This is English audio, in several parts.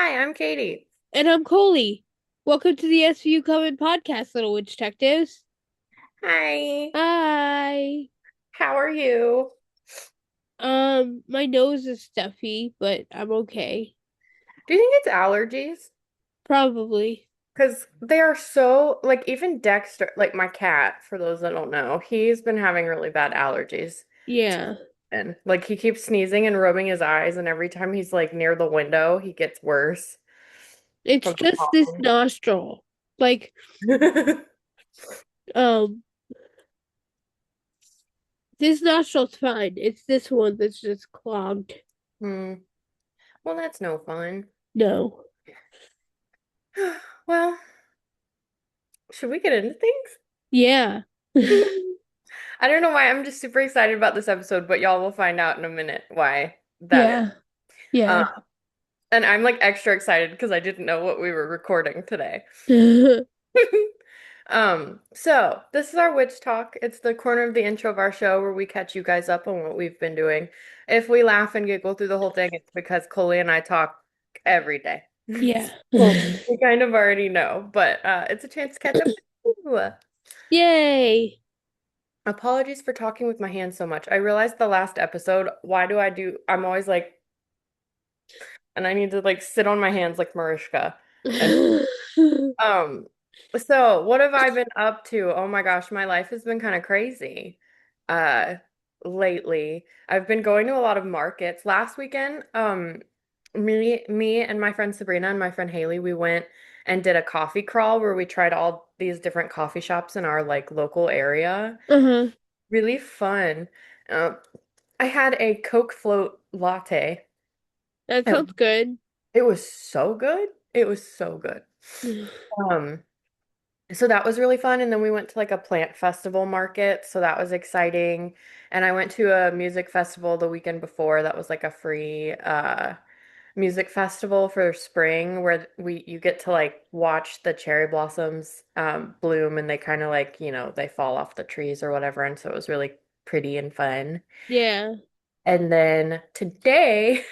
Hi, I'm Katie. And I'm Koli. Welcome to the SVU Common Podcast, Little Witch Detectives. Hi. Hi. How are you? My nose is stuffy, but I'm okay. Do you think it's allergies? Probably. Because they are so, like, even Dexter, like my cat, for those that don't know, he's been having really bad allergies. Yeah. And, like, he keeps sneezing and rubbing his eyes, and every time he's, like, near the window, he gets worse It's from the just this pollen. nostril. Like, um, this nostril's fine. It's this one that's just clogged. Hmm. Well, that's no fun. No. Well, should we get into things? Yeah. I don't know why I'm just super excited about this episode, but y'all will find out in a minute why that is. Yeah. Yeah. Um, and I'm like extra excited because I didn't know what we were recording today. So this is our witch talk. It's the corner of the intro of our show where we catch you guys up on what we've been doing. If we laugh and giggle through the whole thing, it's because Koli and I talk every day. Yeah. So we kind of already know, but it's a chance to catch up with you. Yay. Apologies for talking with my hands so much. I realized the last episode, I'm always like, and I need to like sit on my hands like Mariska. And um, so what have I been up to? Oh my gosh, my life has been kind of crazy uh lately. I've been going to a lot of markets. Last weekend, me and my friend Sabrina and my friend Haley, we went and did a coffee crawl where we tried all these different coffee shops in our like local area. Uh-huh. Really fun. Uh, I had a Coke float latte. That It, sounds good. it was so good. It was so good. Um, so that was really fun. And then we went to like a plant festival market. So that was exciting. And I went to a music festival the weekend before that was like a free music festival for spring where you get to like watch the cherry blossoms bloom and they kind of like, they fall off the trees or whatever. And so it was really pretty and fun. Yeah. And then today,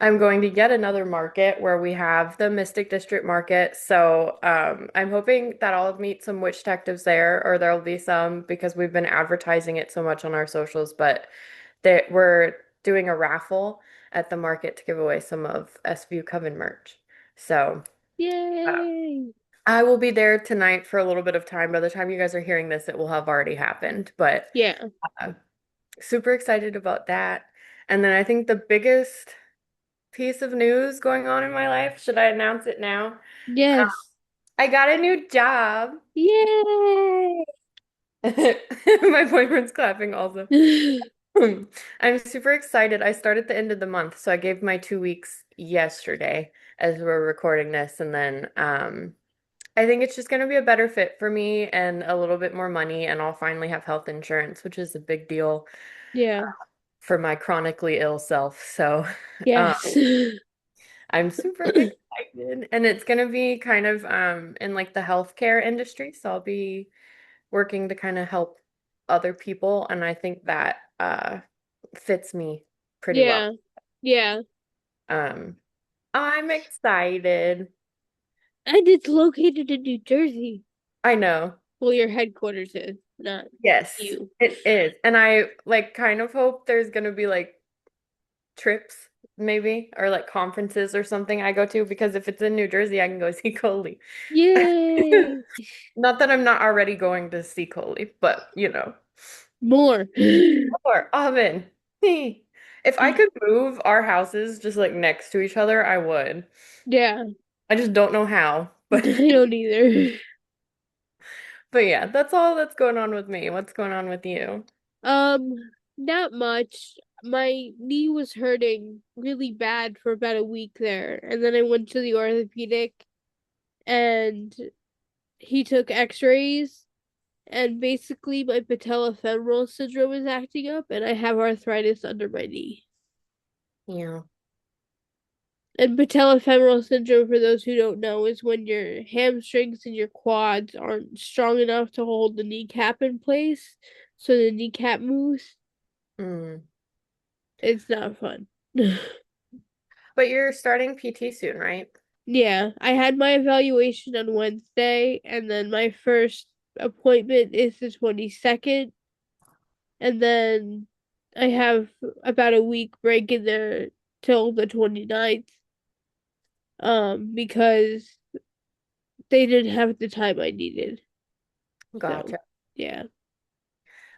I'm going to yet another market where we have the Mystic District Market. So I'm hoping that I'll meet some witch detectives there, or there'll be some because we've been advertising it so much on our socials. But we're doing a raffle at the market to give away some of SVU Coven merch. So uh, Yay. I will be there tonight for a little bit of time. By the time you guys are hearing this, it will have already happened. But Yeah. uh, super excited about that. And then I think the biggest piece of news going on in my life, should I announce it now? Uh, Yes. I got a new job. Yay! My boyfriend's clapping also. I'm super excited. I start at the end of the month, so I gave my 2 weeks yesterday as we're recording this, and then I think it's just going to be a better fit for me and a little bit more money, and I'll finally have health insurance, which is a big deal Yeah. for my chronically ill self. So, um, Yes. I'm super excited. And it's gonna be kind of in like the healthcare industry. So I'll be working to kind of help other people. And I think that fits me pretty well. Yeah. Yeah. Um I'm excited. And it's located in New Jersey. I know. Well, your headquarters is, not Yes, you. it is. And I like kind of hope there's gonna be like trips maybe or like conferences or something I go to because if it's in New Jersey, I can go see Koli. Yay! Not that I'm not already going to see Koli, but More. Or oven. If I could move our houses just like next to each other, I would. Yeah. I just don't know how. I But don't either. but yeah, that's all that's going on with me. What's going on with you? Um, not much. My knee was hurting really bad for about a week there, and then I went to the orthopedic and he took x-rays. And basically, my patellofemoral syndrome is acting up, and I have arthritis under my knee. Yeah. And patellofemoral syndrome, for those who don't know, is when your hamstrings and your quads aren't strong enough to hold the kneecap in place, so the kneecap moves. Mm. It's not fun. But you're starting PT soon, right? Yeah, I had my evaluation on Wednesday, and then my first appointment is the 22nd, and then I have about a week break in there till the 29th, because they didn't have the time I needed. So, Gotcha. yeah.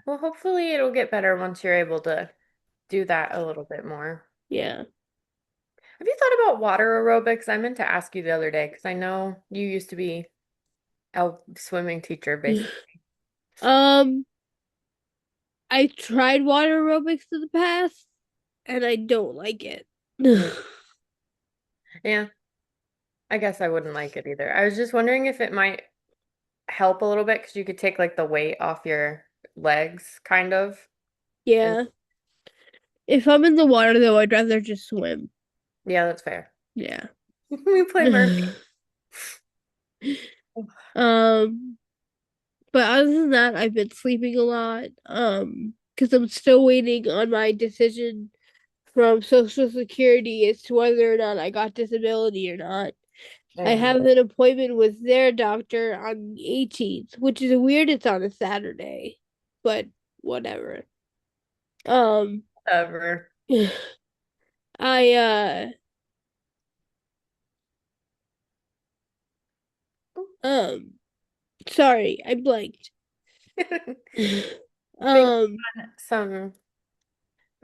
Well, hopefully it'll get better once you're able to do that a little bit more. Yeah. Have you thought about water aerobics? I meant to ask you the other day because I know you used to be a swimming teacher, basically. Um, I tried water aerobics in the past, and I don't like it. Mm. Yeah, I guess I wouldn't like it either. I was just wondering if it might help a little bit because you could take like the weight off your legs, kind of. And Yeah. If I'm in the water though, I'd rather just swim. yeah, that's fair. Yeah. We play Murphy. Um, but other than that, I've been sleeping a lot. Because I'm still waiting on my decision from Social Security as to whether or not I got disability or not. I Mhm. have an appointment with their doctor on the 18th, which is weird. It's on a Saturday, but whatever. Um, Whatever. I um sorry, I blanked. Been Um, on some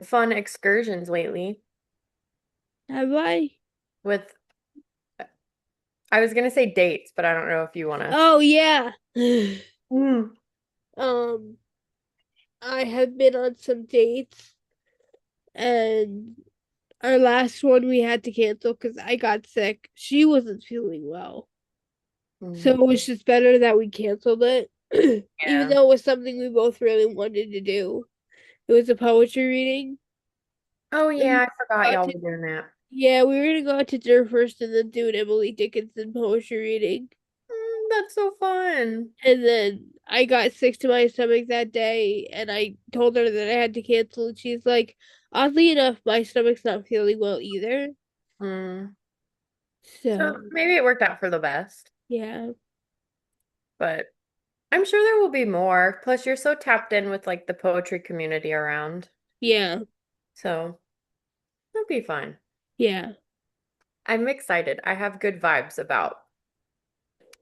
fun excursions lately have I? with, I was gonna say dates, but I don't know if you wanna. Oh yeah. Mm. Um, I have been on some dates, and our last one we had to cancel because I got sick. She wasn't feeling well. So Mm. it was just better that we canceled it. Even Yeah. though it was something we both really wanted to do. It was a poetry reading. Oh And we yeah, I forgot got y'all to, were doing that. yeah, we were gonna go out to dinner first and then do an Emily Dickinson poetry reading. That's so fun. And then I got sick to my stomach that day, and I told her that I had to cancel. And she's like, oddly enough, my stomach's not feeling well either. Mm. So So, maybe it worked out for the best, yeah, but I'm sure there will be more. Plus, you're so tapped in with like the poetry community around. yeah, So it'll be fine. yeah, I'm excited. I have good vibes about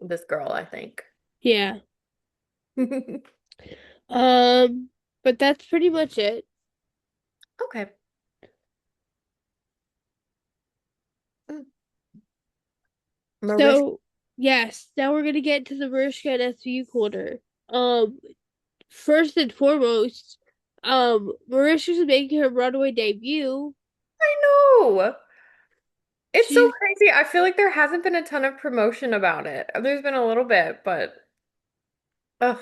this girl, I think. yeah. But that's pretty much it. Okay. Mm. Marish, So, yes, now we're gonna get to the Mariska and SVU quarter. Um, First and foremost, Marisha's making her Broadway debut. I know. It's so She's crazy. I feel like there hasn't been a ton of promotion about it. There's been a little bit, but ugh,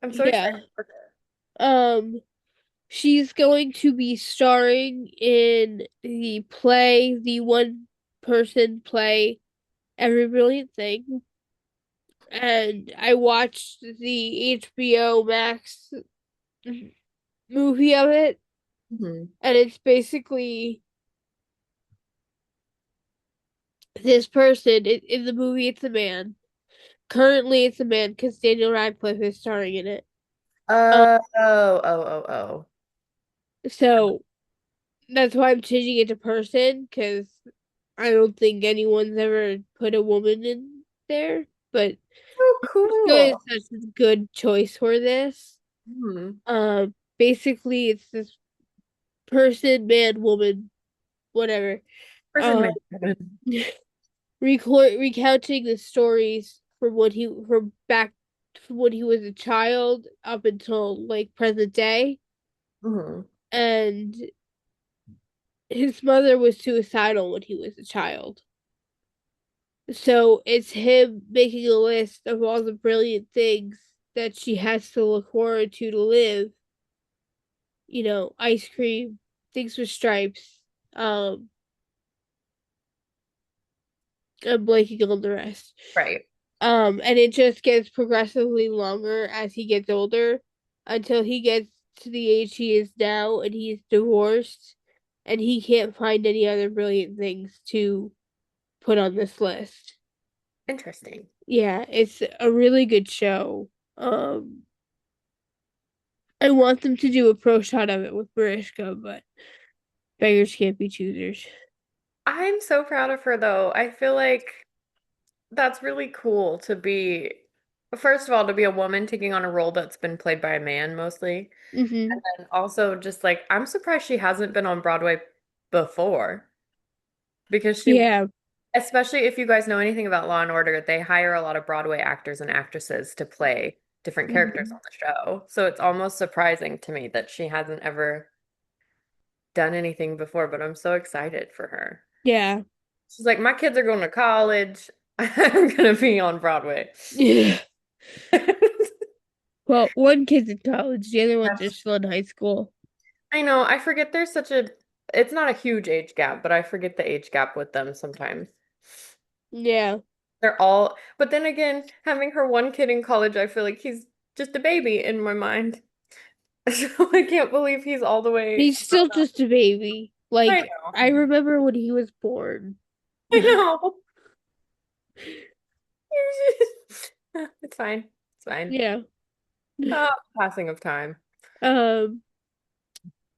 I'm so excited yeah. for her. Um, she's going to be starring in the play, the one person play, Every Brilliant Thing. And I watched the HBO Max movie of it, Mhm. and it's basically this person in the movie. It's a man. Currently, it's a man because Daniel Radcliffe is starring in it. Um, Oh. so that's why I'm changing it to person because I don't think anyone's ever put a woman in there. But So Mariska is cool. such a good choice for this. Hmm. Basically, it's this person, man, woman, whatever. Person Um, man. recounting the stories from when he from back from when he was a child up until like present day, Hmm. and his mother was suicidal when he was a child. So it's him making a list of all the brilliant things that she has to look forward to live. Ice cream, things with stripes. Um, I'm blanking on the rest. Right. And it just gets progressively longer as he gets older until he gets to the age he is now and he's divorced and he can't find any other brilliant things to put on this list. Interesting. Yeah, it's a really good show. Um, I want them to do a pro shot of it with Mariska, but beggars can't be choosers. I'm so proud of her though. I feel like that's really cool to be, first of all, to be a woman taking on a role that's been played by a man mostly. Mm-hmm. And then also just like I'm surprised she hasn't been on Broadway before because she, Yeah. especially if you guys know anything about Law and Order, they hire a lot of Broadway actors and actresses to play different characters Mm-hmm. on the show. So it's almost surprising to me that she hasn't ever done anything before, but I'm so excited for her. Yeah. She's like, my kids are going to college. I'm gonna be on Broadway. Yeah. Well, one kid's in college, the other ones are That's, still in high school. I know, I forget there's such a, it's not a huge age gap, but I forget the age gap with them sometimes. Yeah. They're all, but then again, having her one kid in college, I feel like he's just a baby in my mind. So I can't believe he's all the way He's grown still up. just a baby. I Like, know. I remember when he was born. I know. It's fine. It's fine. Yeah. Oh, passing of time. Um,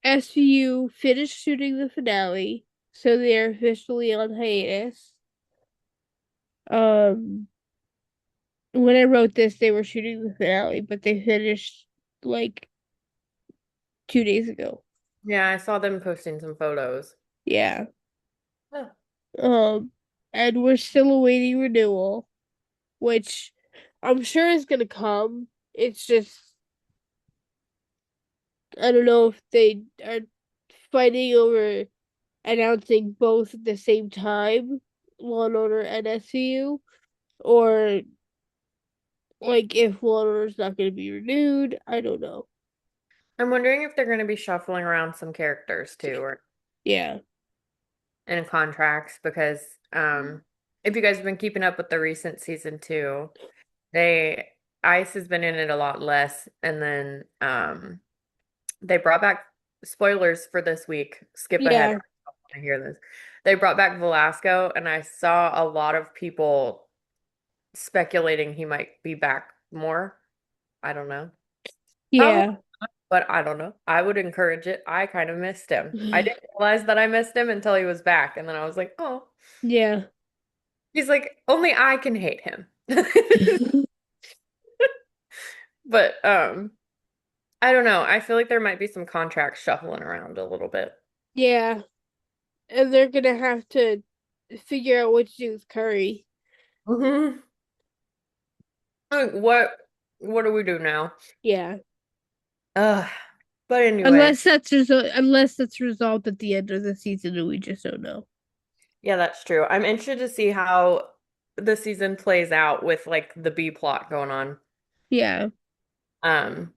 SVU finished shooting the finale, so they're officially on hiatus. Um, when I wrote this, they were shooting the finale, but they finished like 2 days ago. Yeah, I saw them posting some photos. Yeah. Oh. Um, and we're still awaiting renewal, which I'm sure is gonna come. It's just I don't know if they are fighting over announcing both at the same time, Law and Order and SVU, or like if Law and Order is not going to be renewed. I don't know. I'm wondering if they're going to be shuffling around some characters too, or Yeah, in contracts, because if you guys have been keeping up with the recent season two, they Ice has been in it a lot less, and then they brought back spoilers for this week. Skip ahead. I yeah, don't want to hear this. They brought back Velasco, and I saw a lot of people speculating he might be back more. I don't know. Probably, yeah, but I don't know. I would encourage it. I kind of missed him. I didn't realize that I missed him until he was back, and then I was like, oh. yeah, He's like, only I can hate him. But I don't know. I feel like there might be some contracts shuffling around a little bit. yeah. And they're gonna have to figure out what to do with Curry. Hmm. Like, what do we do now? Yeah, Uh, but anyway, unless that's resolved at the end of the season, and we just don't know. yeah, that's true. I'm interested to see how the season plays out with like the B plot going on. Yeah. Um,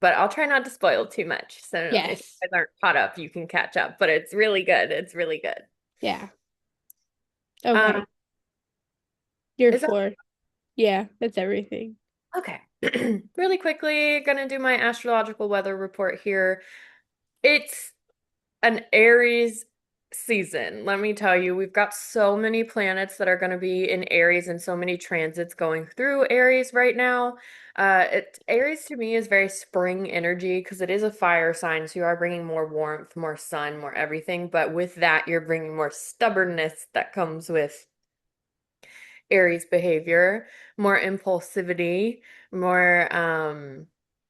but I'll try not to spoil too much. So if you Yes. guys aren't caught up, you can catch up. But it's really good. It's really good. Yeah. Um, Okay. You're is that four. Yeah, that's everything. okay? Really quickly, gonna do my astrological weather report here. It's an Aries season. Let me tell you, we've got so many planets that are going to be in Aries and so many transits going through Aries right now. Aries to me is very spring energy because it is a fire sign, so you are bringing more warmth, more sun, more everything. But with that, you're bringing more stubbornness that comes with Aries behavior, more impulsivity, more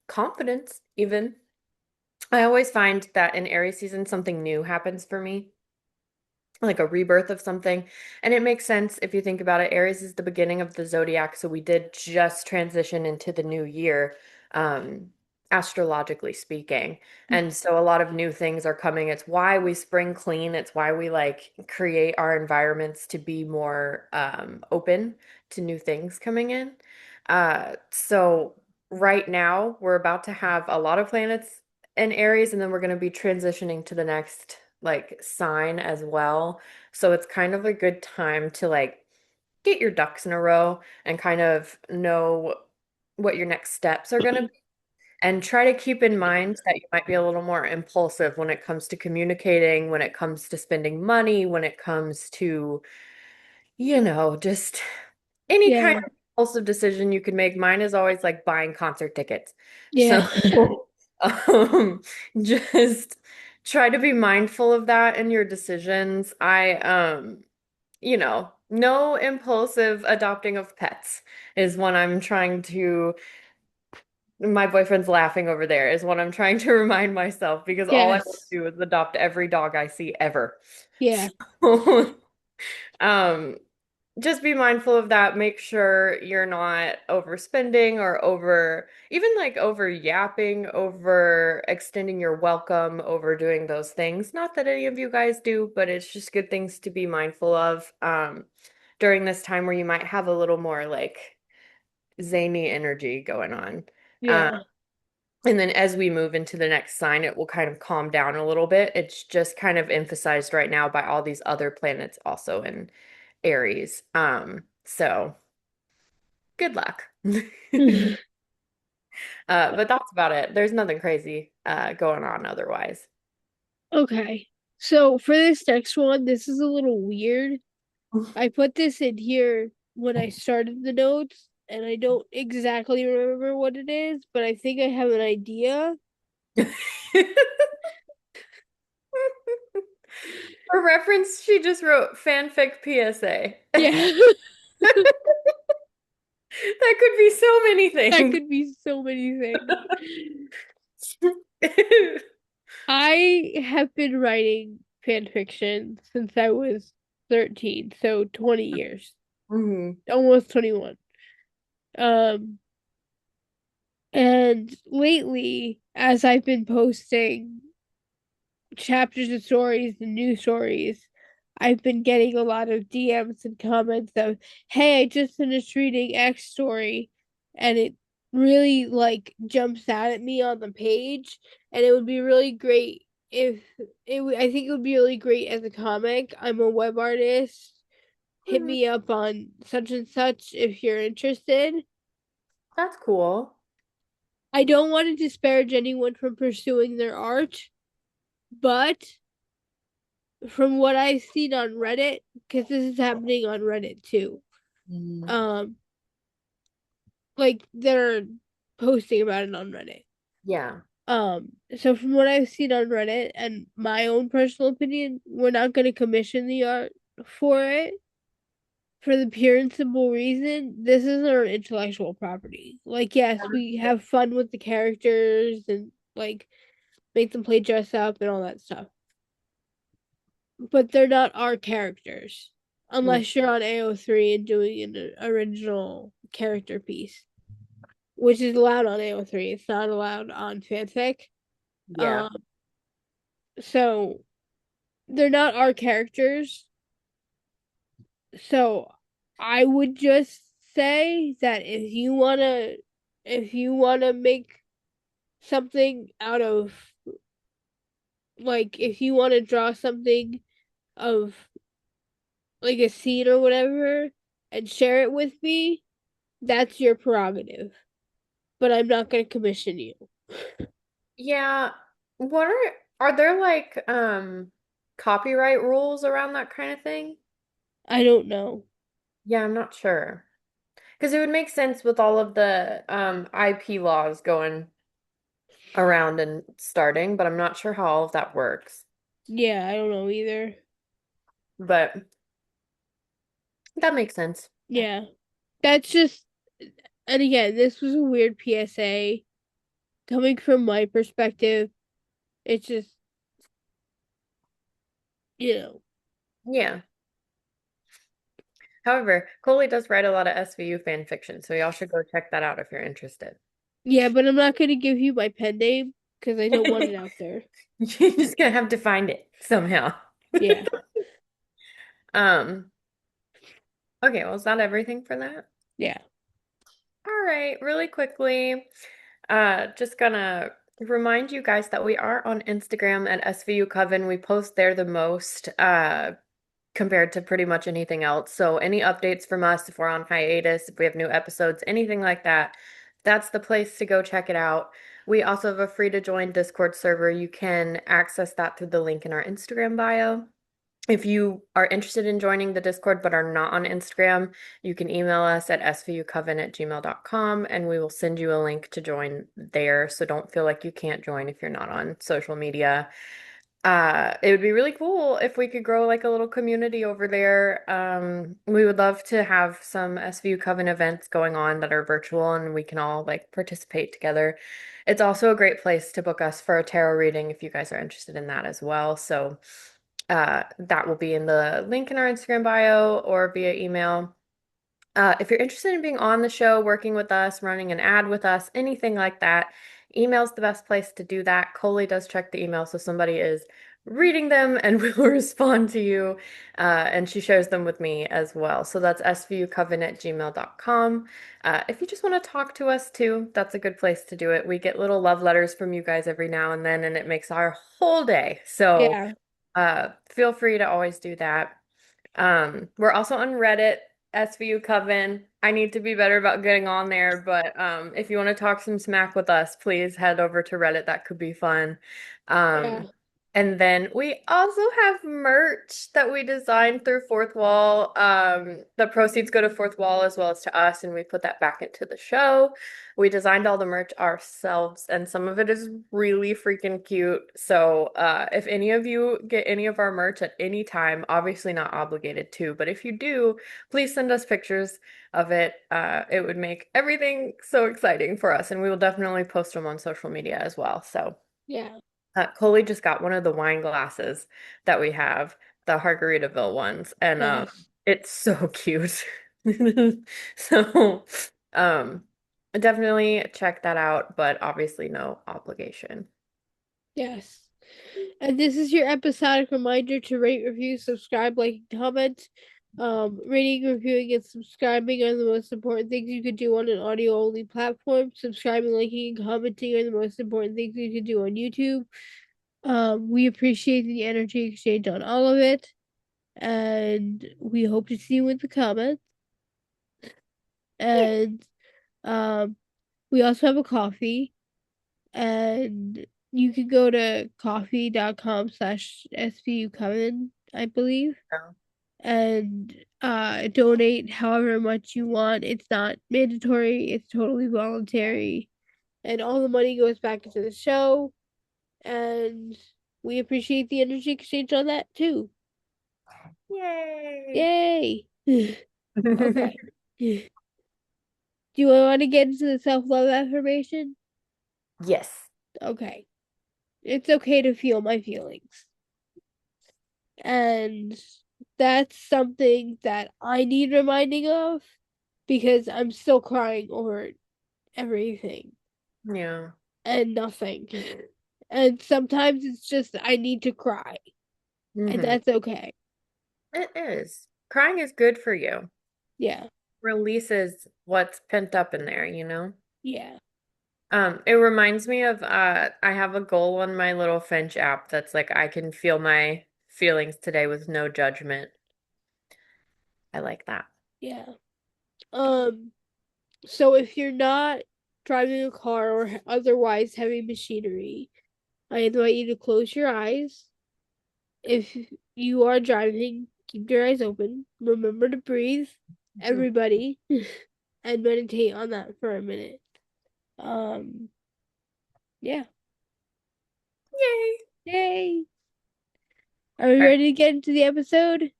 confidence, even. I always find that in Aries season, something new happens for me, like a rebirth of something. And it makes sense if you think about it. Aries is the beginning of the zodiac, so we did just transition into the new year, um, astrologically speaking. And so a lot of new things are coming. It's why we spring clean. It's why we like create our environments to be more open to new things coming in. So right now we're about to have a lot of planets in Aries, and then we're going to be transitioning to the next like sign as well. So it's kind of a good time to like get your ducks in a row and kind of know what your next steps are going to be. And try to keep in mind that you might be a little more impulsive when it comes to communicating, when it comes to spending money, when it comes to, just any kind Yeah. of impulsive decision you can make. Mine is always like buying concert tickets. So, Yeah. um, just try to be mindful of that in your decisions. No impulsive adopting of pets is what I'm trying to my boyfriend's laughing over there is what I'm trying to remind myself because all I want Yes. to do is adopt every dog I see ever. Yeah. So, um, just be mindful of that. Make sure you're not overspending or even like over yapping, over extending your welcome, overdoing those things. Not that any of you guys do, but it's just good things to be mindful of, during this time where you might have a little more like zany energy going on. Um, Yeah. and then as we move into the next sign, it will kind of calm down a little bit. It's just kind of emphasized right now by all these other planets also in Aries. So good luck. But that's about it. There's nothing crazy going on otherwise. Okay. So for this next one, this is a little weird. I put this in here when I started the notes, and I don't exactly remember what it is, but I think I have an idea. For reference, she just wrote fanfic PSA. Yeah. That could be so many That things. could be so many things. I have been writing fan fiction since I was 13, so 20 years. Mhm. Almost 21. Um and lately as I've been posting chapters of stories and new stories, I've been getting a lot of DMs and comments of, "Hey, I just finished reading X story," and it really like jumps out at me on the page, and it would be really great if I think it would be really great as a comic. I'm a web artist. Hit Mhm. me up on such and such if you're interested. That's cool. I don't want to disparage anyone from pursuing their art, but from what I've seen on Reddit, because this is happening on Reddit too. Mhm. Um, like they're posting about it on Reddit. Yeah. So from what I've seen on Reddit and my own personal opinion, we're not going to commission the art for it for the pure and simple reason this is our intellectual property. Like, yes, we have fun with the characters and like make them play dress up and all that stuff, but they're not our characters Mm. unless you're on AO3 and doing an original character piece, which is allowed on AO3. It's not allowed on fanfic. Yeah. Um, so they're not our characters. So I would just say that if you wanna make something out of like if you wanna draw something of like a scene or whatever and share it with me, that's your prerogative. But I'm not going to commission you. Yeah. What are there like copyright rules around that kind of thing? I don't know. Yeah, I'm not sure. Because it would make sense with all of the IP laws going around and starting, but I'm not sure how all of that works. Yeah, I don't know either. But that makes sense. Yeah. That's just, and again, this was a weird PSA coming from my perspective. It's just, you know. Yeah. However, Koli does write a lot of SVU fan fiction, so y'all should go check that out if you're interested. Yeah, but I'm not going to give you my pen name because I don't want it out there. You're just gonna have to find it somehow. Yeah. Um, okay, well, is that everything for that? Yeah. All right, really quickly, just gonna remind you guys that we are on Instagram at SVU Coven. We post there the most, compared to pretty much anything else. So any updates from us, if we're on hiatus, if we have new episodes, anything like that, that's the place to go check it out. We also have a free to join Discord server. You can access that through the link in our Instagram bio. If you are interested in joining the Discord but are not on Instagram, you can email us at svucoven@gmail.com and we will send you a link to join there. So don't feel like you can't join if you're not on social media. It would be really cool if we could grow like a little community over there. We would love to have some SVU Coven events going on that are virtual and we can all like participate together. It's also a great place to book us for a tarot reading if you guys are interested in that as well. So, that will be in the link in our Instagram bio or via email. If you're interested in being on the show, working with us, running an ad with us, anything like that, email's the best place to do that. Koli does check the email, so somebody is reading them and will respond to you. And she shares them with me as well. So that's svucoven@gmail.com. If you just want to talk to us too, that's a good place to do it. We get little love letters from you guys every now and then, and it makes our whole day. So Yeah. feel free to always do that. We're also on Reddit, SVU Coven. I need to be better about getting on there, but if you want to talk some smack with us, please head over to Reddit. That could be fun. Yeah. Um, and then we also have merch that we designed through Fourth Wall. The proceeds go to Fourth Wall as well as to us, and we put that back into the show. We designed all the merch ourselves, and some of it is really freaking cute. So, if any of you get any of our merch at any time, obviously not obligated to, but if you do, please send us pictures of it. It would make everything so exciting for us, and we will definitely post them on social media as well. So, Yeah. Koli just got one of the wine glasses that we have, the Margaritaville ones, and Yes. it's so cute. So, um, definitely check that out, but obviously no obligation. Yes. And this is your episodic reminder to rate, review, subscribe, like, and comment. Rating, reviewing, and subscribing are the most important things you could do on an audio only platform. Subscribing, liking, and commenting are the most important things you could do on YouTube. We appreciate the energy exchange on all of it, and we hope to see you in the comments. Yeah. And um, we also have a coffee, and you can go to coffee.com/SVUcoven, I believe, and donate however much you want. It's not mandatory, it's totally voluntary, and all the money goes back into the show, and we appreciate the energy exchange on that too. Yay. Yay! Okay. Do you want to get into the self-love affirmation? Yes. Okay. It's okay to feel my feelings. And that's something that I need reminding of because I'm still crying over everything Yeah. and nothing. And sometimes it's just I need to cry, and Mm-hmm. that's okay. It is. Crying is good for you. Yeah. Releases what's pent up in there, you know? Yeah. It reminds me of I have a goal on my little Finch app that's like I can feel my feelings today with no judgment. I like that. Yeah. Um so if you're not driving a car or otherwise heavy machinery, I invite you to close your eyes. If you are driving, keep your eyes open. Remember to breathe, everybody, and meditate on that for a minute. Um, yeah. Yay. Yay. Are we All right. ready to get into the episode?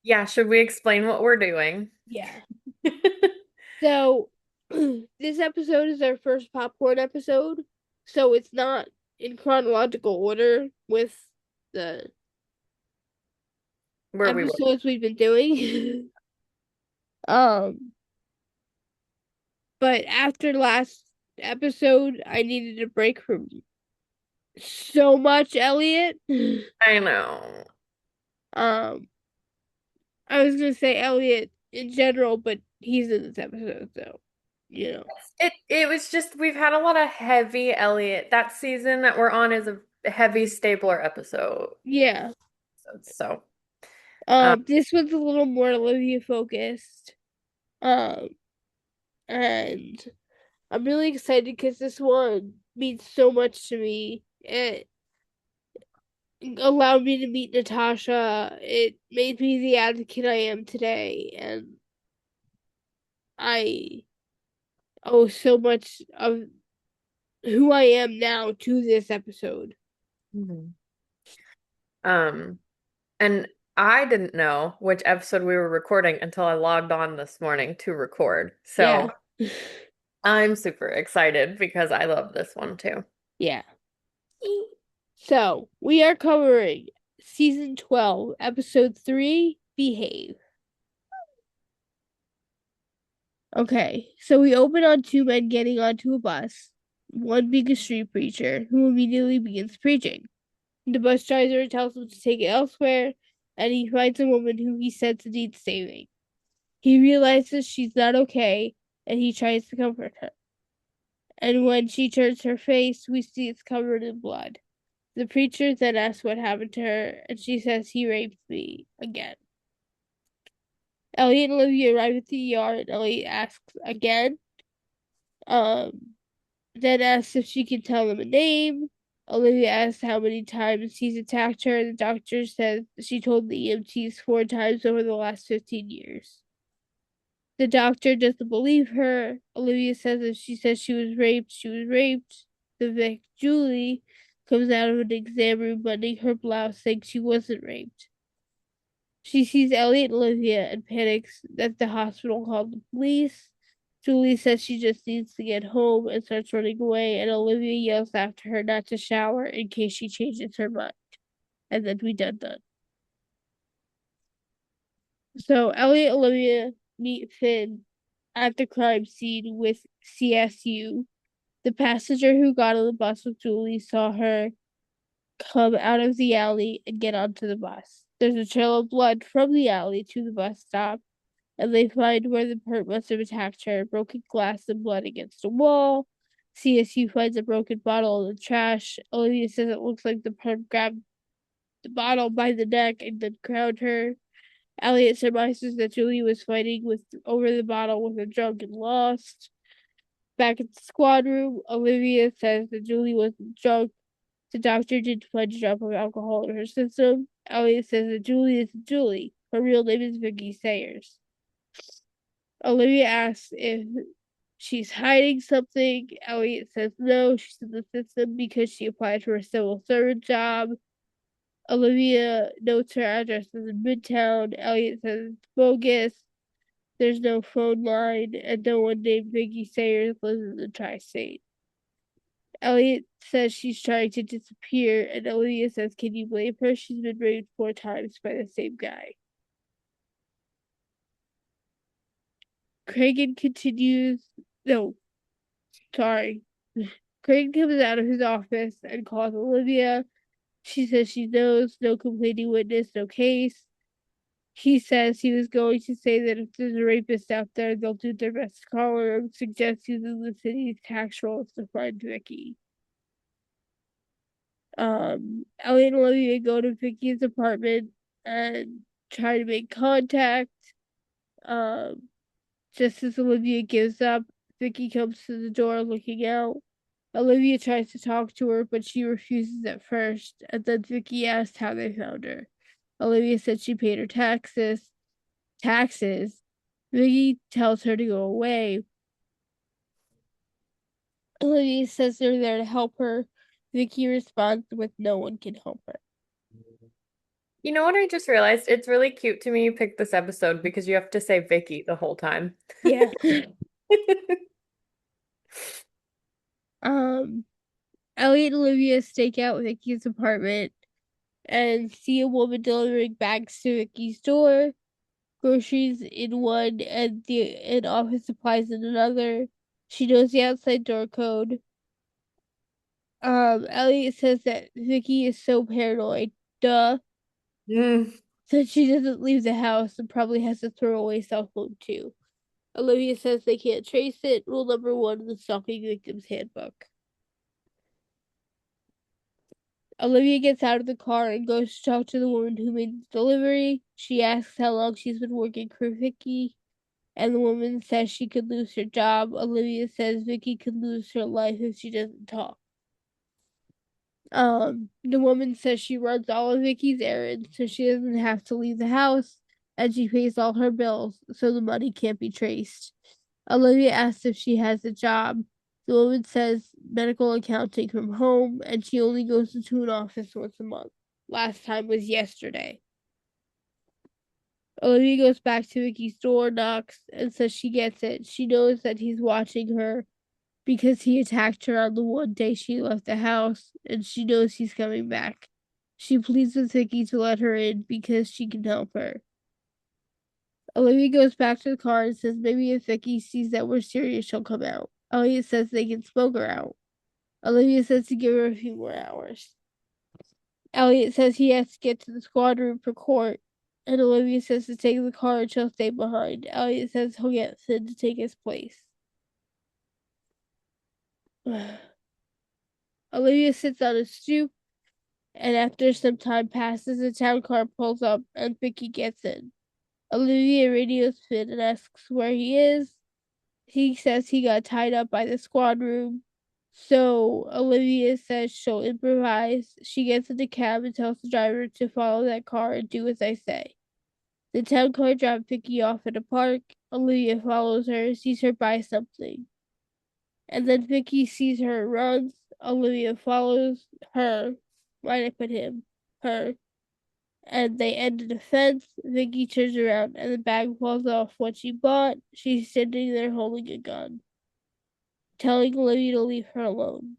Yeah, should we explain what we're doing? Yeah. So, this episode is our first popcorn episode. So it's not in chronological order with the Where we were. episodes we've been doing. um, but after last episode, I needed a break from so much Elliot. I know. Um, I was gonna say Elliot in general, but he's in this episode, so you know. It was just we've had a lot of heavy Elliot. That season that we're on is a heavy Stabler episode. Yeah. So, um, This was a little more Olivia focused. Um, and I'm really excited because this one means so much to me. It allowed me to meet Natasha. It made me the advocate I am today, and I owe so much of who I am now to this episode. Mhm. Um, and I didn't know which episode we were recording until I logged on this morning to record. Yeah. So I'm super excited because I love this one too. Yeah. So, we are covering season 12, episode 3, Behave. Okay, so we open on two men getting onto a bus, one being a street preacher who immediately begins preaching. The bus driver tells him to take it elsewhere, and he finds a woman who he says needs saving. He realizes she's not okay, and he tries to comfort her. And when she turns her face, we see it's covered in blood. The preacher then asks what happened to her, and she says he raped me again. Elliot and Olivia arrive at the yard, and Elliot asks again, um, then asks if she can tell him a name. Olivia asks how many times he's attacked her, and the doctor says she told the EMTs 4 times over the last 15 years. The doctor doesn't believe her. Olivia says if she says she was raped, she was raped. The Vic, Julie, comes out of an exam room buttoning her blouse, saying she wasn't raped. She sees Elliot and Olivia and panics that the hospital called the police. Julie says she just needs to get home and starts running away, and Olivia yells after her not to shower in case she changes her mind. And then we done. So Elliot and Olivia meet Finn at the crime scene with CSU. The passenger who got on the bus with Julie saw her come out of the alley and get onto the bus. There's a trail of blood from the alley to the bus stop, and they find where the perp must have attacked her, broken glass and blood against a wall. CSU finds a broken bottle in the trash. Olivia says it looks like the perp grabbed the bottle by the neck and then crowned her. Elliot surmises that Julie was fighting with over the bottle with a drunk and lost. Back at the squad room, Olivia says that Julie wasn't drunk. The doctor didn't find a drop of alcohol in her system. Elliot says that Julie isn't Julie. Her real name is Vicky Sayers. Olivia asks if she's hiding something. Elliot says no, she's in the system because she applied for a civil servant job. Olivia notes her address is in Midtown. Elliot says it's bogus. There's no phone line, and no one named Vicky Sayers lives in the tri-state. Elliot says she's trying to disappear, and Olivia says, can you blame her? She's been raped 4 times by the same guy. Cragen continues. No, sorry. Craig comes out of his office and calls Olivia. She says she knows, no complaining witness, no case. He says he was going to say that if there's a rapist out there, they'll do their best to call her and suggest using the city's tax rolls to find Vicky. Ellie and Olivia go to Vicky's apartment and try to make contact. Um, just as Olivia gives up, Vicky comes to the door looking out. Olivia tries to talk to her, but she refuses at first, and then Vicky asks how they found her. Olivia said she paid her taxes. Taxes. Vicky tells her to go away. Olivia says they're there to help her. Vicky responds with no one can help her. You know what I just realized? It's really cute to me you picked this episode because you have to say Vicky the whole time. Yeah. um Elliot and Olivia stake out Vicky's apartment and see a woman delivering bags to Vicky's door, groceries in one and office supplies in another. She knows the outside door code. Elliot says that Vicky is so paranoid, duh, Mm. that she doesn't leave the house and probably has a throwaway cell phone too. Olivia says they can't trace it. Rule number one in the stalking victim's handbook. Olivia gets out of the car and goes to talk to the woman who made the delivery. She asks how long she's been working for Vicky, and the woman says she could lose her job. Olivia says Vicky could lose her life if she doesn't talk. The woman says she runs all of Vicky's errands so she doesn't have to leave the house, and she pays all her bills so the money can't be traced. Olivia asks if she has a job. The woman says medical accounting from home, and she only goes into an office once a month. Last time was yesterday. Olivia goes back to Vicky's door, knocks, and says she gets it. She knows that he's watching her because he attacked her on the one day she left the house, and she knows he's coming back. She pleads with Vicky to let her in because she can help her. Olivia goes back to the car and says maybe if Vicky sees that we're serious, she'll come out. Elliot says they can smoke her out. Olivia says to give her a few more hours. Elliot says he has to get to the squad room for court, and Olivia says to take the car and she'll stay behind. Elliot says he'll get Sid to take his place. Olivia sits on a stoop, and after some time passes, a town car pulls up and Vicky gets in. Olivia radios Finn and asks where he is. He says he got tied up by the squad room. So Olivia says she'll improvise. She gets in the cab and tells the driver to follow that car and do as I say. The town car drops Vicky off at a park. Olivia follows her, sees her buy something. And then Vicky sees her and runs. Olivia follows her. Why did I put him? Her. And they end in a fence. Vicky turns around and the bag falls off what she bought. She's standing there holding a gun, telling Olivia to leave her alone.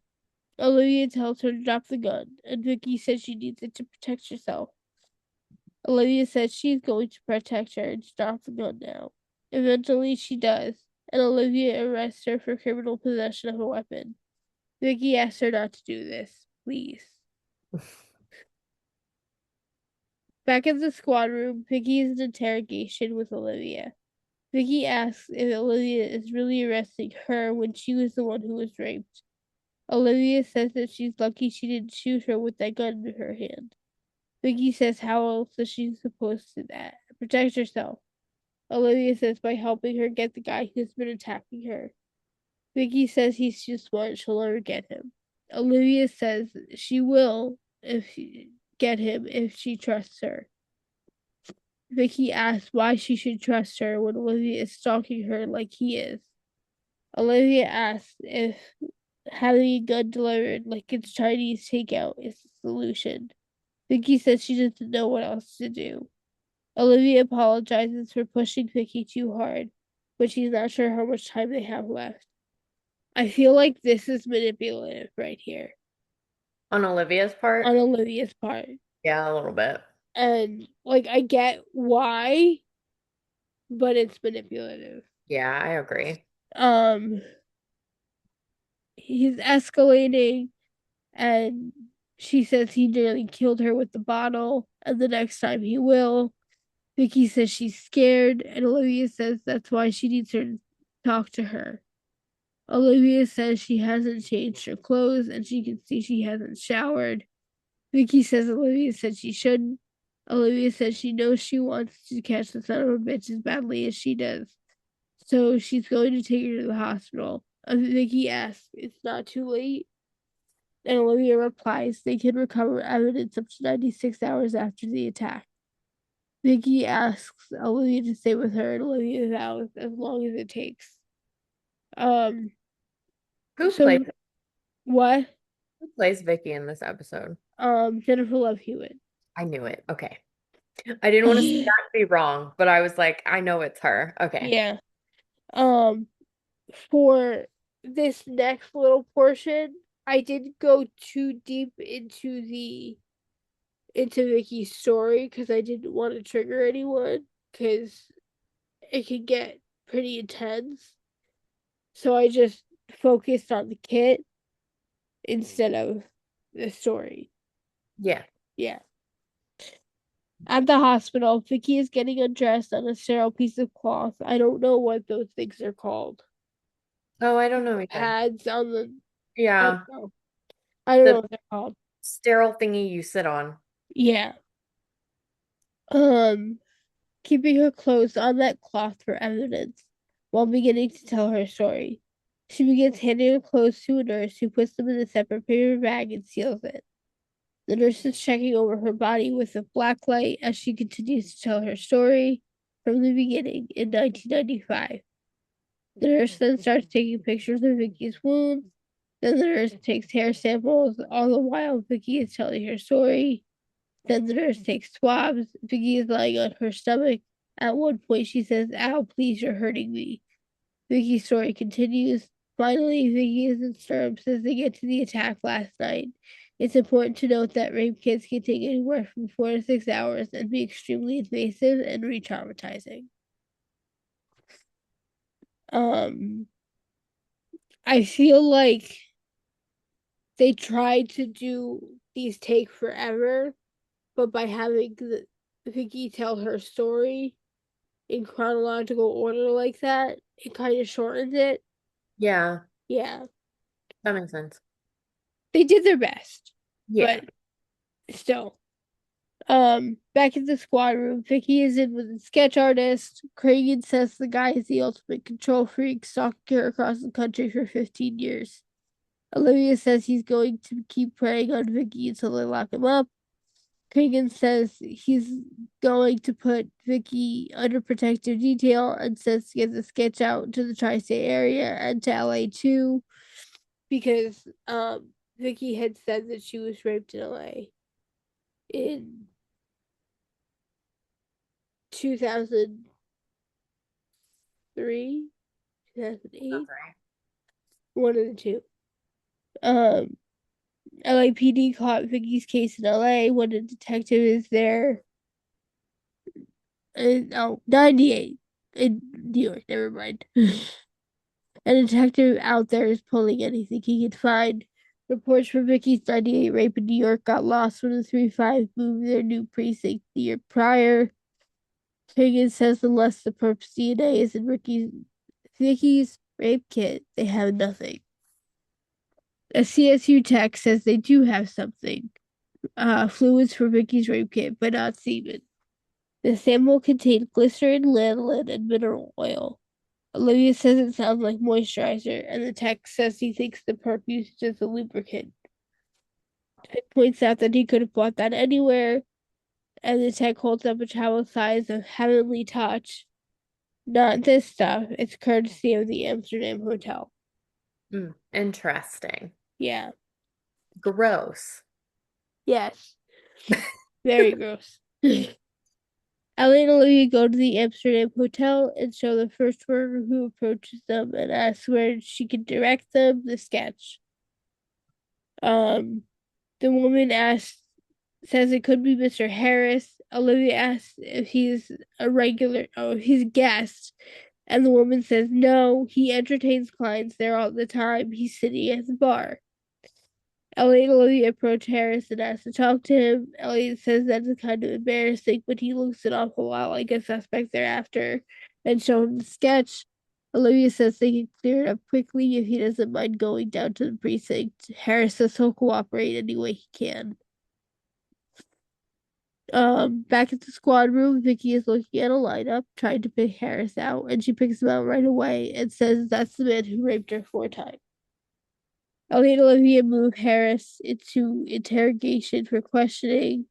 Olivia tells her to drop the gun, and Vicky says she needs it to protect herself. Olivia says she's going to protect her and stop the gun now. Eventually, she does, and Olivia arrests her for criminal possession of a weapon. Vicky asks her not to do this, please. Back in the squad room, Vicky is in interrogation with Olivia. Vicky asks if Olivia is really arresting her when she was the one who was raped. Olivia says that she's lucky she didn't shoot her with that gun in her hand. Vicky says how else is she supposed to that protect herself? Olivia says by helping her get the guy who's been attacking her. Vicky says he's too smart, she'll never get him. Olivia says she will if she get him if she trusts her. Vicky asks why she should trust her when Olivia is stalking her like he is. Olivia asks if having a gun delivered like it's Chinese takeout is the solution. Vicky says she doesn't know what else to do. Olivia apologizes for pushing Vicky too hard, but she's not sure how much time they have left. I feel like this is manipulative right here On Olivia's part? on Olivia's part. Yeah, a little bit. And like I get why, but it's manipulative. Yeah, I agree. Um he's escalating, and she says he nearly killed her with the bottle, and the next time he will. Vicky says she's scared, and Olivia says that's why she needs her to talk to her. Olivia says she hasn't changed her clothes and she can see she hasn't showered. Vicky says Olivia said she shouldn't. Olivia says she knows she wants to catch the son of a bitch as badly as she does. So she's going to take her to the hospital. Vicky asks, it's not too late. And Olivia replies, they can recover evidence up to 96 hours after the attack. Vicky asks Olivia to stay with her, and Olivia vows as long as it takes. Um, Who plays so what? who plays Vicky in this episode? Jennifer Love Hewitt. I knew it. Okay. I didn't want to say that to be wrong, but I was like, I know it's her. Okay. Yeah. Um, for this next little portion, I didn't go too deep into Vicky's story because I didn't want to trigger anyone because it could get pretty intense. So I just focused on the kit instead of the story. Yeah. Yeah. At the hospital, Vicky is getting undressed on a sterile piece of cloth. I don't know what those things are called. Oh, I don't know either. Pads on the I don't Yeah. know. I don't know The what they're called. sterile thingy you sit on. Yeah. Um, Keeping her clothes on that cloth for evidence while beginning to tell her story. She begins handing her clothes to a nurse who puts them in a separate paper bag and seals it. The nurse is checking over her body with a black light as she continues to tell her story from the beginning in 1995. The nurse then starts taking pictures of Vicky's wounds. Then the nurse takes hair samples, all the while Vicky is telling her story. Then the nurse takes swabs. Vicky is lying on her stomach. At one point, she says, "Ow, please, you're hurting me." Vicky's story continues. Finally, Vicky is in stirrups as they get to the attack last night. It's important to note that rape kits can take anywhere from 4 to 6 hours and be extremely invasive and re-traumatizing. Um, I feel like they tried to do these take forever, but by having Vicky tell her story in chronological order like that, it kind of shortens it. Yeah, Yeah, that makes sense. they did their best, Yeah. but still. Back in the squad room, Vicky is in with the sketch artist. Cragen says the guy is the ultimate control freak, stalking her across the country for 15 years. Olivia says he's going to keep preying on Vicky until they lock him up. Cragen says he's going to put Vicky under protective detail and says to get the sketch out to the tri-state area and to LA too, because Vicky had said that she was raped in LA in 2003, 2008, That's right. one of the two. Um, LAPD caught Vicky's case in LA when a detective is there. Oh, 98 in New York, never mind. A detective out there is pulling anything he can find. Reports from Vicky's 98 rape in New York got lost when the 3-5 moved their new precinct the year prior. Higgins says unless the perp's DNA is in Vicky's rape kit, they have nothing. A CSU tech says they do have something. Fluids for Vicky's rape kit, but not semen. The sample contained glycerin, lanolin, and mineral oil. Olivia says it sounds like moisturizer, and the tech says he thinks the perp used as a lubricant. Tech points out that he could have bought that anywhere, and the tech holds up a towel size of heavenly touch. Not this stuff. It's courtesy of the Amsterdam hotel. Interesting. Yeah. Gross. Yes. Very gross. Ellie and Olivia go to the Amsterdam hotel and show the first worker who approaches them and asks where she can direct them the sketch. Um, the woman says it could be Mr. Harris. Olivia asks if he's if he's a guest, and the woman says no, he entertains clients there all the time. He's sitting at the bar. Elliot and Olivia approach Harris and ask to talk to him. Elliot says that's kind of embarrassing, but he looks an awful lot like a suspect thereafter and show him the sketch. Olivia says they can clear it up quickly if he doesn't mind going down to the precinct. Harris says he'll cooperate any way he can. Back at the squad room, Vicky is looking at a lineup, trying to pick Harris out, and she picks him out right away and says that's the man who raped her 4 times. Elliot and Olivia move Harris into interrogation for questioning.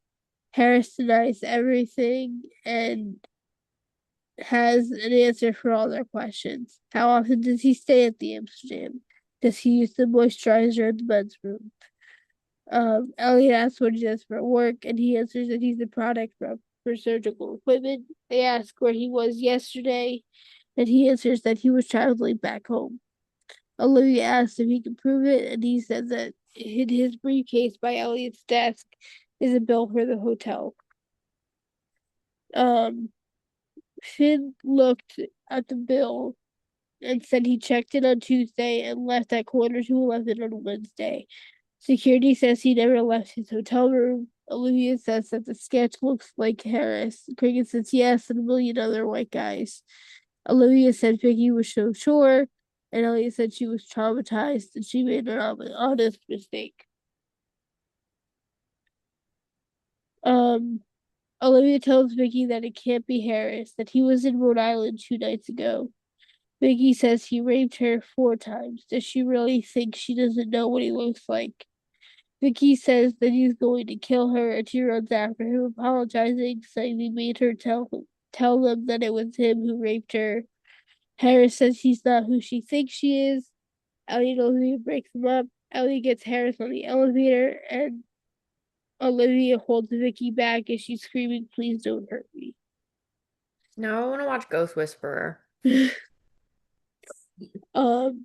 Harris denies everything and has an answer for all their questions. How often does he stay at the Amsterdam? Does he use the moisturizer in the men's room? Elliot asks what he does for work, and he answers that he's a product for surgical equipment. They ask where he was yesterday, and he answers that he was traveling back home. Olivia asks if he can prove it, and he says that in his briefcase by Elliot's desk is a bill for the hotel. Um, Finn looked at the bill and said he checked it on Tuesday and left at 11:45 on Wednesday. Security says he never left his hotel room. Olivia says that the sketch looks like Harris. Cricket says yes, and a million other white guys. Olivia said Vicky was so sure, and Elliot said she was traumatized and she made an honest mistake. Um, Olivia tells Vicky that it can't be Harris, that he was in Rhode Island 2 nights ago. Vicky says he raped her 4 times. Does she really think she doesn't know what he looks like? Vicky says that he's going to kill her, and she runs after him, apologizing, saying he made her tell them that it was him who raped her. Harris says she's not who she thinks she is. Ellie and Olivia breaks them up. Ellie gets Harris on the elevator, and Olivia holds Vicky back as she's screaming, "Please don't hurt me." Now I want to watch Ghost Whisperer. um,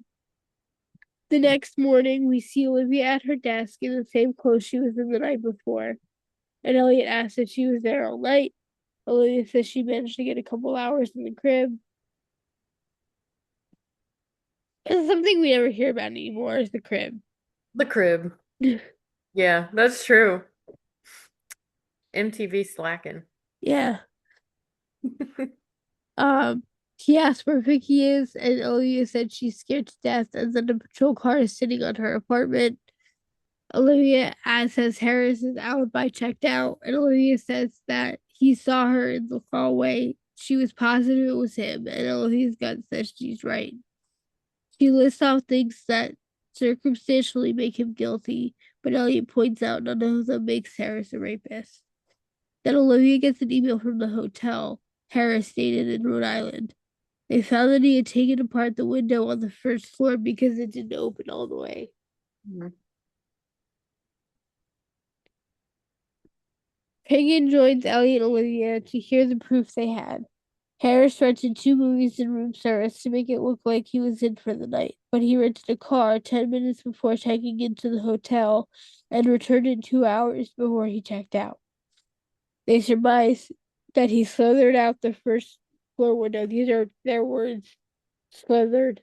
the next morning, we see Olivia at her desk in the same clothes she was in the night before, and Elliot asks if she was there all night. Olivia says she managed to get a couple hours in the crib. It's something we never hear about anymore is the crib. The Crib. Yeah, that's true. MTV slacking. Yeah. Um, he asked where Vicky is, and Olivia said she's scared to death, and then a patrol car is sitting on her apartment. Olivia says Harris's alibi checked out, and Olivia says that he saw her in the hallway. She was positive it was him, and Olivia's gut says she's right. She lists off things that circumstantially make him guilty, but Elliot points out none of them makes Harris a rapist. Then Olivia gets an email from the hotel Harris stayed in Rhode Island. They found that he had taken apart the window on the first floor because it didn't open all the way. Mhm. Pagan joins Ellie and Olivia to hear the proof they had. Harris rented 2 movies in room service to make it look like he was in for the night, but he rented a car 10 minutes before checking into the hotel and returned in 2 hours before he checked out. They surmise that he slithered out the first floor window. These are their words. Slithered.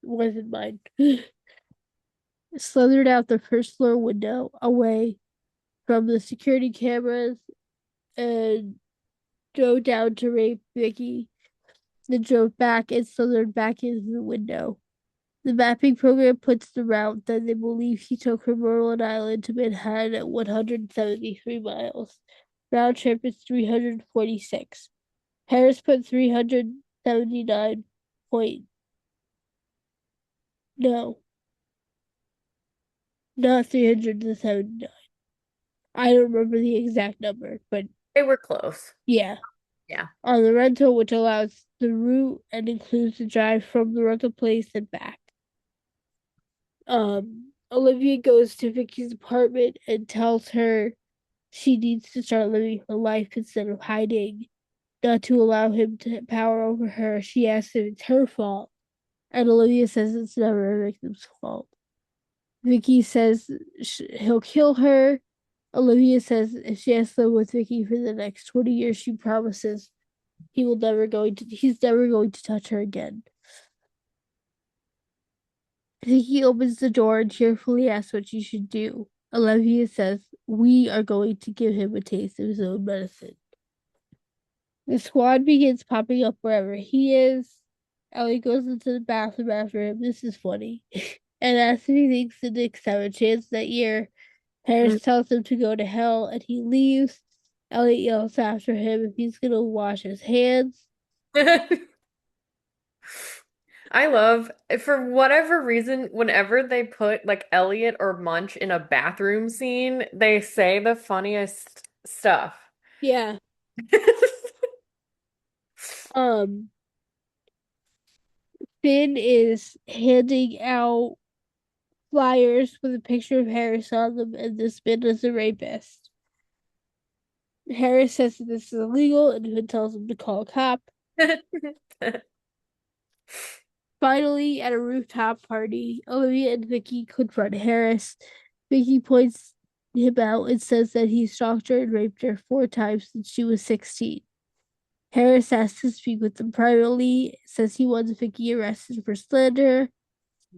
Wasn't mine. Slithered out the first floor window away from the security cameras and drove down to rape Vicky, then drove back and slithered back into the window. The mapping program puts the route that they believe he took from Rhode Island to Manhattan at 173 miles. Round trip is 346. Harris put 379 point. No, not 379. I don't remember the exact number, but They were close. yeah. Yeah. On the rental, which allows the route and includes the drive from the rental place and back. Olivia goes to Vicky's apartment and tells her she needs to start living her life instead of hiding, not to allow him to have power over her. She asks if it's her fault, and Olivia says it's never a victim's fault. Vicky says he'll kill her. Olivia says if she has to live with Vicky for the next 20 years, she promises he's never going to touch her again. Vicky opens the door and cheerfully asks what she should do. Olivia says, "We are going to give him a taste of his own medicine." The squad begins popping up wherever he is. Ellie goes into the bathroom after him. This is funny. And asks if he thinks the Knicks have a chance that year. Harris tells him to go to hell and he leaves. Elliot yells after him if he's gonna wash his hands. I love, for whatever reason, whenever they put like Elliot or Munch in a bathroom scene, they say the funniest stuff. Yeah. Um, Finn is handing out flyers with a picture of Harris on them, and this man is a rapist. Harris says that this is illegal, and Finn tells him to call a cop. Finally, at a rooftop party, Olivia and Vicky confront Harris. Vicky points him out and says that he stalked her and raped her 4 times since she was 16. Harris asks to speak with them privately, says he wants Vicky arrested for slander.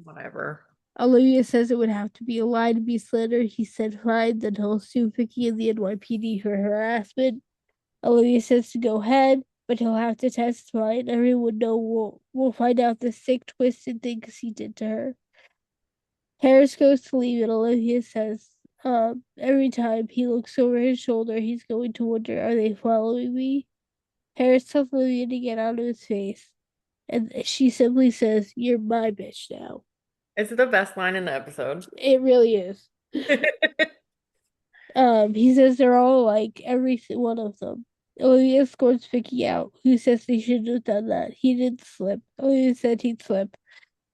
Whatever. Olivia says it would have to be a lie to be slander. He said fine, then he'll sue Vicky and the NYPD for harassment. Olivia says to go ahead, but he'll have to testify, and everyone will find out the sick, twisted things he did to her. Harris goes to leave, and Olivia says, every time he looks over his shoulder, he's going to wonder, are they following me? Harris tells Olivia to get out of his face, and she simply says, "You're my bitch now." It's the best line in the episode. It really is. He says they're all like every one of them. Olivia escorts Vicky out, who says they shouldn't have done that. He didn't slip. Olivia said he'd slip.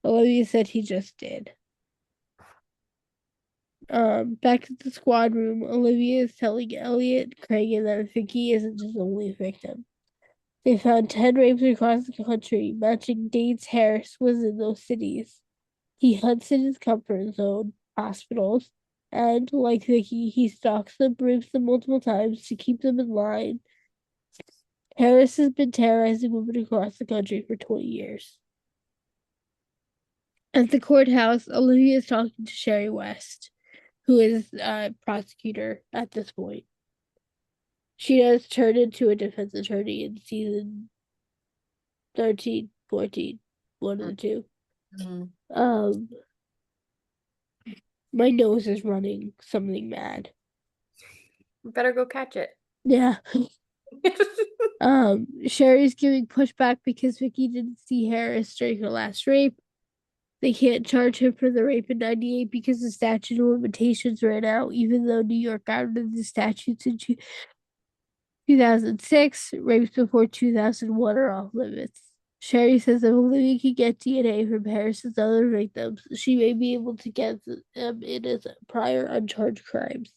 Olivia said he just did. Back at the squad room, Olivia is telling Elliot, Craig, that Vicky isn't his only victim. They found 10 rapes across the country, matching dates Harris was in those cities. He hunts in his comfort zone, hospitals, and, like Vicky, he stalks them, rapes them multiple times to keep them in line. Harris has been terrorizing women across the country for 20 years. At the courthouse, Olivia is talking to Sherry West, who is a prosecutor at this point. She has turned into a defense attorney in season 13, 14, one of the two. Mhm. Um, my nose is running something mad. Better go catch it. Yeah. Sherry's giving pushback because Vicky didn't see Harris during her last rape. They can't charge him for the rape in '98 because the statute of limitations ran out, even though New York got rid of the statutes in 2006. Rapes before 2001 are off limits. Sherry says if Olivia can get DNA from Harris's other victims, she may be able to get them in as prior uncharged crimes.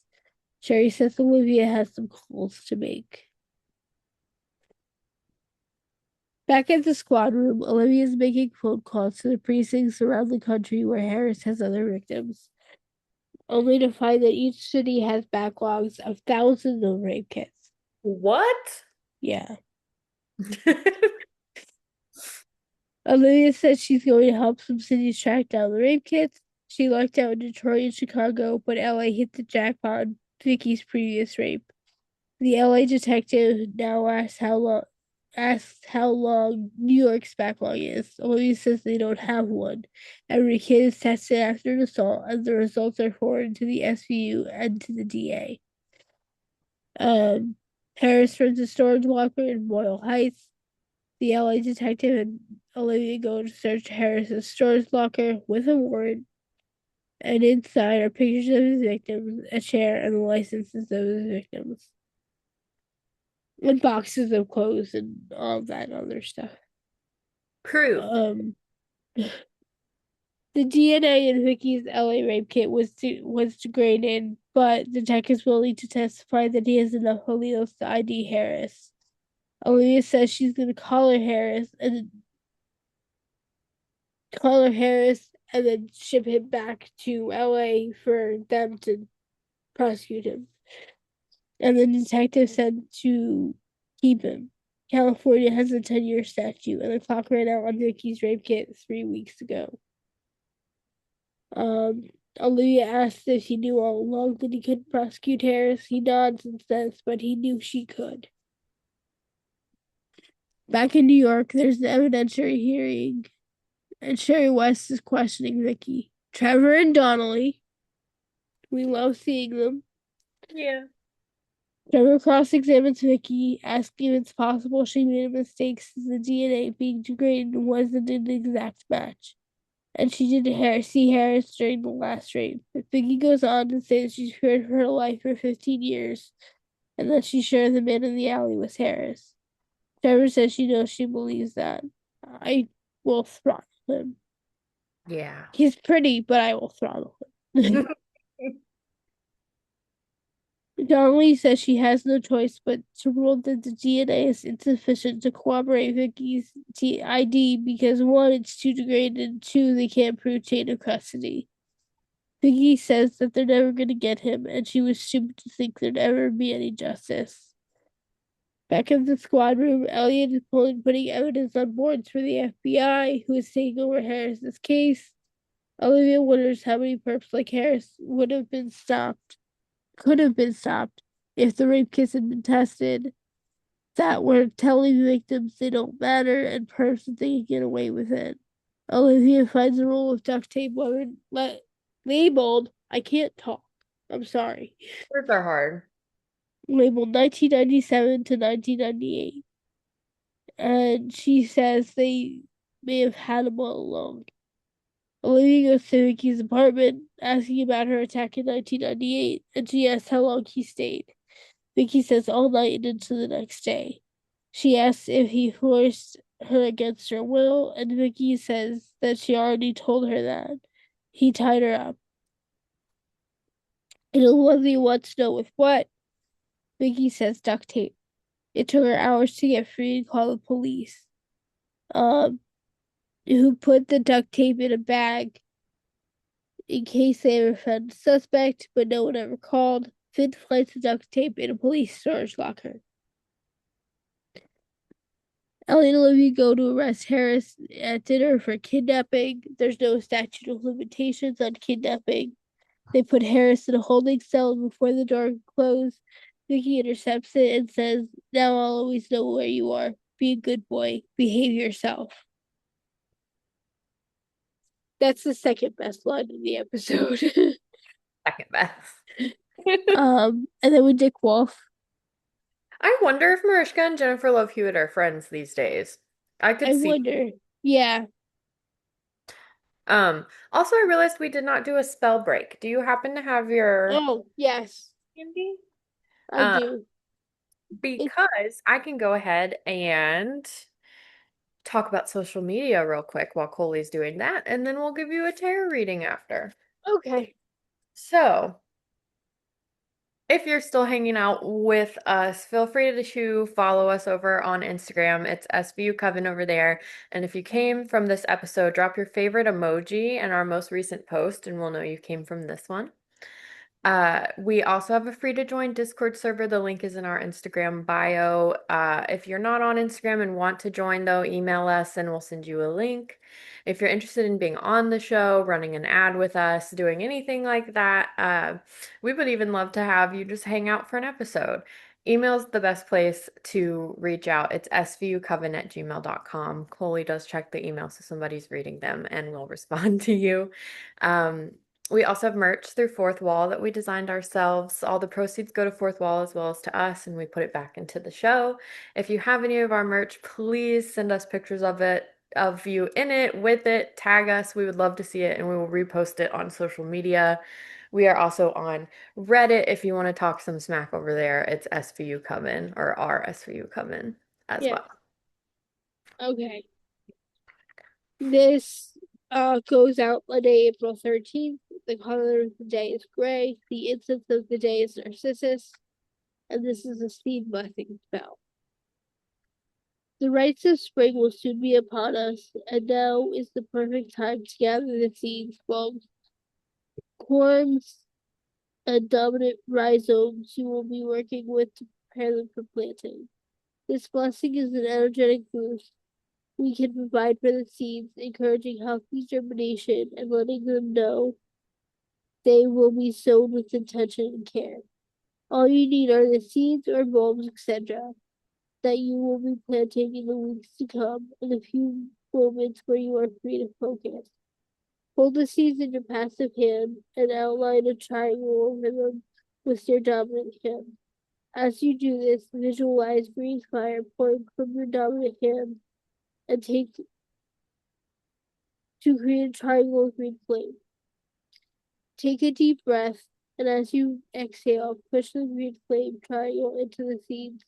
Sherry says Olivia has some calls to make. Back at the squad room, Olivia is making phone calls to the precincts around the country where Harris has other victims, only to find that each city has backlogs of thousands of rape kits. What? Yeah. Olivia says she's going to help some cities track down the rape kits. She lucked out in Detroit and Chicago, but LA hit the jackpot on Vicky's previous rape. The LA detective now asks how long New York's backlog is. Olivia says they don't have one. Every kid is tested after an assault, and the results are forwarded to the SVU and to the DA. Harris runs a storage locker in Boyle Heights. The LA detective and Olivia go to search Harris's storage locker with a warrant, and inside are pictures of his victims, a chair, and the licenses of his victims, and boxes of clothes and all that other stuff. Proof. Um, the DNA in Vicky's LA rape kit was degraded, but the tech is willing to testify that he has enough alleles to ID Harris. Olivia says she's going to call her Harris and then ship him back to LA for them to prosecute him. And the detective said to keep him. California has a 10-year statute, and the clock ran out on Vicky's rape kit 3 weeks ago. Olivia asked if he knew all along that he couldn't prosecute Harris. He nods and says, but he knew she could. Back in New York, there's an evidentiary hearing, and Sherry West is questioning Vicky. Trevor and Donnelly, we love seeing them. Yeah. Trevor cross-examines Vicky, asking if it's possible she made a mistake since the DNA being degraded wasn't an exact match, and she didn't see Harris during the last rape. But Vicky goes on to say that she's feared for her life for 15 years, and that she's sure the man in the alley was Harris. Trevor says she believes that. I will throttle him. Yeah. He's pretty, but I will throttle him. Donnelly says she has no choice but to rule that the DNA is insufficient to corroborate Vicky's ID because one, it's too degraded, and two, they can't prove chain of custody. Vicky says that they're never going to get him, and she was stupid to think there'd ever be any justice. Back in the squad room, Elliot is putting evidence on boards for the FBI, who is taking over Harris's case. Olivia wonders how many perps like Harris could have been stopped if the rape kits had been tested that were telling victims they don't matter and perps that they can get away with it. Olivia finds a roll of duct tape labeled, I can't talk. I'm sorry. Words are hard. Labeled 1997 to 1998. And she says they may have had them all along. Olivia goes to Vicky's apartment, asking about her attack in 1998, and she asks how long he stayed. Vicky says all night and into the next day. She asks if he forced her against her will, and Vicky says that she already told her that. He tied her up. And Olivia wants to know with what. Vicky says duct tape. It took her hours to get free and call the police. Um, who put the duct tape in a bag in case they ever found a suspect, but no one ever called. Finn finds the duct tape in a police storage locker. Ellie and Olivia go to arrest Harris at dinner for kidnapping. There's no statute of limitations on kidnapping. They put Harris in a holding cell before the door closed. Vicky intercepts it and says, "Now I'll always know where you are. Be a good boy. Behave yourself." That's the second best line in the episode. Second best. And then with Dick Wolf, I wonder if Mariska and Jennifer Love Hewitt are friends these days. I could I see. wonder. Yeah. Also I realized we did not do a spell break. Do you happen to have your Oh, yes, handy? I Um, do. It because I can go ahead and talk about social media real quick while Koli's doing that, and then we'll give you a tarot reading after. okay. So, if you're still hanging out with us, feel free to follow us over on Instagram. It's SVU Coven over there. And if you came from this episode, drop your favorite emoji in our most recent post, and we'll know you came from this one. We also have a free to join Discord server. The link is in our Instagram bio. If you're not on Instagram and want to join, though, email us and we'll send you a link. If you're interested in being on the show, running an ad with us, doing anything like that, we would even love to have you just hang out for an episode. Email's the best place to reach out. It's svucoven@gmail.com. Chloe does check the email, so somebody's reading them and will respond to you. Um, we also have merch through Fourth Wall that we designed ourselves. All the proceeds go to Fourth Wall as well as to us, and we put it back into the show. If you have any of our merch, please send us pictures of it, of you in it, with it, tag us. We would love to see it, and we will repost it on social media. We are also on Reddit if you want to talk some smack over there. It's SVU Coven or our SVU Coven as Yeah. well. Okay. This goes out Monday, April 13th. The color of the day is gray. The incense of the day is Narcissus. And this is a seed blessing spell. The rites of spring will soon be upon us, and now is the perfect time to gather the seeds, bulbs, corms, and dominant rhizomes you will be working with to prepare them for planting. This blessing is an energetic boost we can provide for the seeds, encouraging healthy germination and letting them know they will be sown with intention and care. All you need are the seeds or bulbs, etc., that you will be planting in the weeks to come, and a few moments where you are free to focus. Hold the seeds in your passive hand and outline a triangle over them with your dominant hand. As you do this, visualize green fire pouring from your dominant hand and take to create a triangle of green flame. Take a deep breath, and as you exhale, push the green flame triangle into the seeds,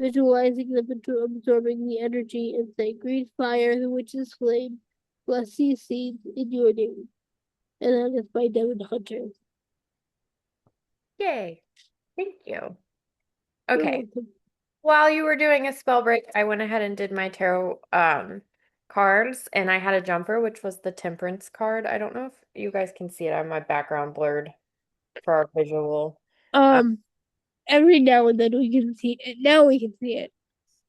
visualizing them absorbing the energy, and say, "Green fire, the witch's flame, bless these seeds in your name." And that is by Devin Hunter. Yay. Thank you. You're Okay. welcome. While you were doing a spell break, I went ahead and did my tarot cards, and I had a jumper, which was the Temperance card. I don't know if you guys can see it. I have my background blurred for our visual. Uh, Um, every now and then we can see it. Now we can see it.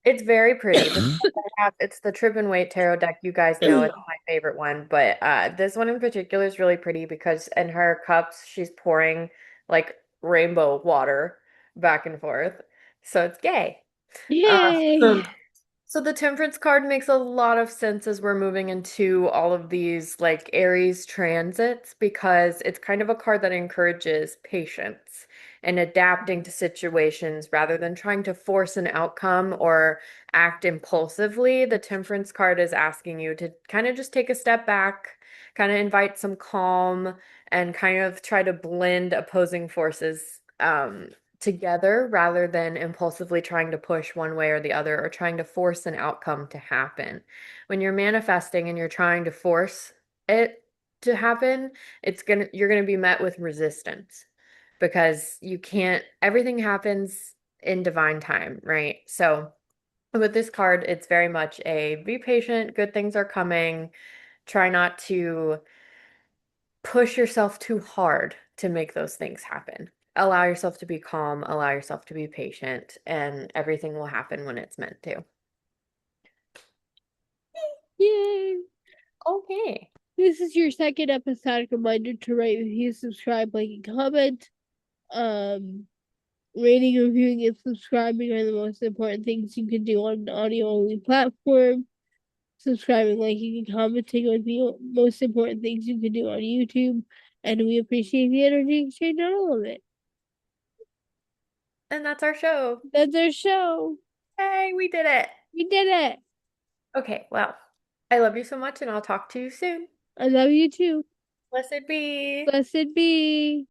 it's very pretty. The deck I have, it's the Trip and Wait tarot deck. You guys know it's my favorite one, but this one in particular is really pretty because in her cups she's pouring like rainbow water back and forth. So it's gay. Yay! So the Temperance card makes a lot of sense as we're moving into all of these like Aries transits because it's kind of a card that encourages patience and adapting to situations rather than trying to force an outcome or act impulsively. The temperance card is asking you to kind of just take a step back, kind of invite some calm, and kind of try to blend opposing forces together rather than impulsively trying to push one way or the other or trying to force an outcome to happen. When you're manifesting and you're trying to force it to happen, you're gonna be met with resistance because you can't, everything happens in divine time, right? So with this card, it's very much a be patient, good things are coming. Try not to push yourself too hard to make those things happen. Allow yourself to be calm, allow yourself to be patient, and everything will happen when it's meant to. Yay! Okay. This is your second episodic reminder to rate, review, subscribe, like, and comment. Um, Rating, reviewing, and subscribing are the most important things you can do on an audio only platform. Subscribing, liking, and commenting are the most important things you can do on YouTube. And we appreciate the energy exchange on all of it. And that's our show. That's our show. Hey, we did it. We did it. Okay, well, I love you so much, and I'll talk to you soon. I love you too. Blessed be. Blessed be.